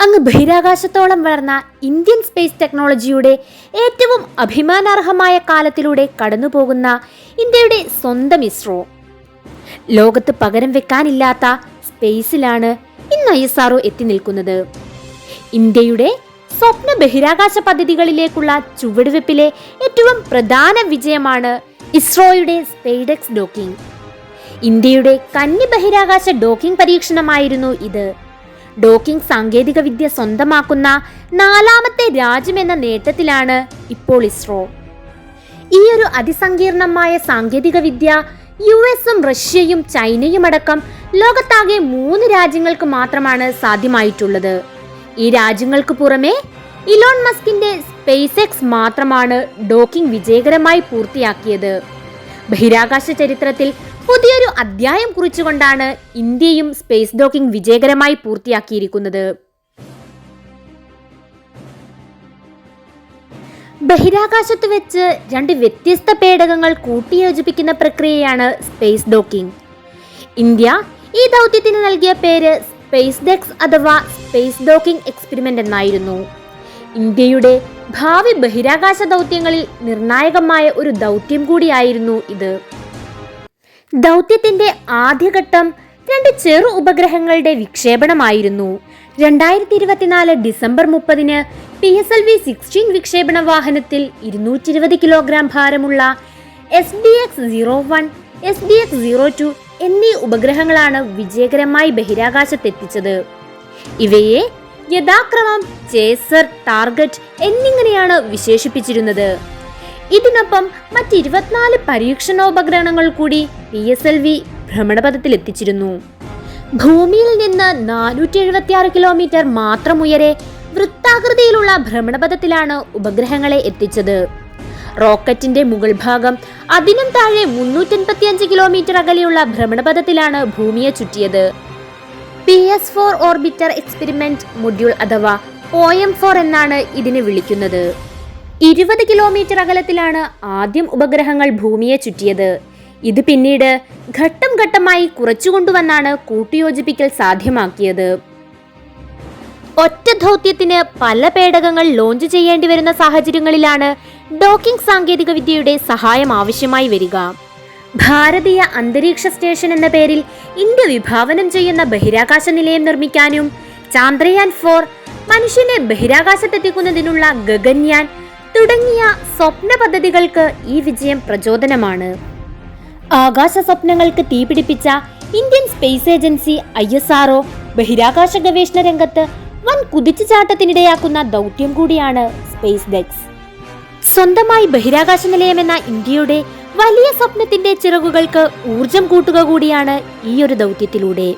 അങ്ങ് ബഹിരാകാശത്തോളം വളർന്ന Indian space ടെക്നോളജിയുടെ ഏറ്റവും അഭിമാനാർഹമായ കാലത്തിലൂടെ കടന്നുപോകുന്ന ഇന്ത്യയുടെ സ്വന്തം ഇസ്രോ. ലോകത്ത് പകരം വെക്കാനില്ലാത്ത സ്പേസിലാണ് ഇന്ന് ISRO എത്തി നിൽക്കുന്നത്. ഇന്ത്യയുടെ സ്വപ്ന ബഹിരാകാശ പദ്ധതികളിലേക്കുള്ള ചുവടുവെപ്പിലെ ഏറ്റവും പ്രധാന വിജയമാണ് ഇസ്രോയുടെ സ്പേസ്ഡെക്സ് ഡോക്കിംഗ്. ഇന്ത്യയുടെ കന്നി ബഹിരാകാശ ഡോക്കിംഗ് പരീക്ഷണമായിരുന്നു ഇത്. ഡോക്കിംഗ് സാങ്കേതിക വിദ്യ സ്വന്തമാക്കുന്ന 4ാമത്തെ രാജ്യമെന്ന നേട്ടത്തിലാണ് ഇപ്പോൾ ഇസ്രോ. ഈ ഒരു അതിസങ്കീർണമായ സാങ്കേതിക വിദ്യ US-ഉം റഷ്യയും ചൈനയും അടക്കം ലോകത്താകെ 3 രാജ്യങ്ങൾക്ക് മാത്രമാണ് സാധ്യമായിട്ടുള്ളത്. ഈ രാജ്യങ്ങൾക്ക് പുറമെ ഇലോൺ മസ്കിന്റെ സ്പേസ് എക്സ് മാത്രമാണ് ഡോക്കിംഗ് വിജയകരമായി പൂർത്തിയാക്കിയത്. ബഹിരാകാശ ചരിത്രത്തിൽ പുതിയൊരു അധ്യായം കുറിച്ചുകൊണ്ടാണ് ഇന്ത്യയും സ്പേസ് ഡോക്കിംഗ് വിജയകരമായി പൂർത്തിയാക്കിയിരിക്കുന്നത്. ബഹിരാകാശത്ത് വെച്ച് 2 വ്യത്യസ്ത പേടകങ്ങൾ കൂട്ടിയോജിപ്പിക്കുന്ന പ്രക്രിയയാണ് സ്പേസ് ഡോക്കിംഗ്. ഇന്ത്യ ഈ ദൗത്യത്തിന് നൽകിയ പേര് സ്പേസ്ഡെക്സ് അഥവാ സ്പേസ് ഡോക്കിംഗ് എക്സ്പെരിമെന്റ് എന്നായിരുന്നു. ഇന്ത്യയുടെ ഭാവി ബഹിരാകാശ ദൗത്യങ്ങളിൽ നിർണായകമായ ഒരു ദൗത്യം കൂടിയായിരുന്നു ഇത്. ദൗത്യത്തിന്റെ ആദ്യഘട്ടം 2 ചെറു ഉപഗ്രഹങ്ങളുടെ വിക്ഷേപണമായിരുന്നു. 2024 ഡിസംബർ 30-ന് PSLV-16 വിക്ഷേപണ വാഹനത്തിൽ 220 കിലോഗ്രാം ഭാരമുള്ള SDX-01, SDX-02 എന്നീ ഉപഗ്രഹങ്ങളാണ് വിജയകരമായി ബഹിരാകാശത്തെത്തിച്ചത്. ഇവയെ യഥാക്രമം ചേസർ, ടാർഗറ്റ് എന്നിങ്ങനെയാണ് വിശേഷിപ്പിച്ചിരുന്നത്. ഇതിനൊപ്പം മറ്റ് 24 പരീക്ഷണോപകരണങ്ങൾ കൂടി PSLV ഭ്രമണപഥത്തിലെത്തിച്ചിരുന്നു. ഭൂമിയിൽ നിന്ന് 476 കിലോമീറ്റർ മാത്രം ഉയരെ വൃത്താകൃതിയിലുള്ള ഭ്രമണപഥത്തിലാണ് ഉപഗ്രഹങ്ങളെ എത്തിച്ചത്. റോക്കറ്റിന്റെ മുകൾ ഭാഗം അതിനും താഴെ 385 കിലോമീറ്റർ അകലെയുള്ള ഭ്രമണപഥത്തിലാണ് ഭൂമിയെ ചുറ്റിയത്. PS4 ഓർബിറ്റർ എക്സ്പെരിമെന്റ് മൊഡ്യൂൾ അഥവാ OM4 എന്നാണ് ഇതിനെ വിളിക്കുന്നത്. 20 കിലോമീറ്റർ അകലത്തിലാണ് ആദ്യം ഉപഗ്രഹങ്ങൾ ഭൂമിയെ ചുറ്റിയത്. ഇത് പിന്നീട് ഘട്ടം ഘട്ടമായി കുറച്ചുകൊണ്ടുവന്നാണ് കൂട്ടിയോജിപ്പിക്കൽ സാധ്യമാക്കിയത്. ഒറ്റ ദൗത്യത്തിന് പല പേടകങ്ങൾ ലോഞ്ച് ചെയ്യേണ്ടി വരുന്ന സാഹചര്യങ്ങളിലാണ് ഡോക്കിംഗ് സാങ്കേതിക വിദ്യയുടെ സഹായം ആവശ്യമായി വരിക. ഭാരതീയ അന്തരീക്ഷ സ്റ്റേഷൻ എന്ന പേരിൽ ഇന്ത്യ വിഭാവനം ചെയ്യുന്ന ബഹിരാകാശ നിലയം നിർമ്മിക്കാനും ചാന്ദ്രയാൻ 4 മനുഷ്യനെ ബഹിരാകാശത്തെത്തിക്കുന്നതിനുള്ള ഗഗൻയാൻ തുടങ്ങിയ സ്വപ്ന പദ്ധതികൾക്ക് ഈ വിജയം പ്രചോദനമാണ്. ആകാശ സ്വപ്നങ്ങൾക്ക് തീപിടിപ്പിച്ച ഇന്ത്യൻ സ്പേസ് ഏജൻസി ISRO ബഹിരാകാശ ഗവേഷണ രംഗത്ത് വൻ കുതിച്ചുചാട്ടത്തിനിടയാക്കുന്ന ദൗത്യം കൂടിയാണ് സ്പേസ്ഡെക്സ്. സ്വന്തമായി ബഹിരാകാശ നിലയമെന്ന ഇന്ത്യയുടെ വലിയ സ്വപ്നത്തിന്റെ ചിറകുകൾക്ക് ഊർജം കൂട്ടുക കൂടിയാണ് ഈ ഒരു ദൗത്യത്തിലൂടെ.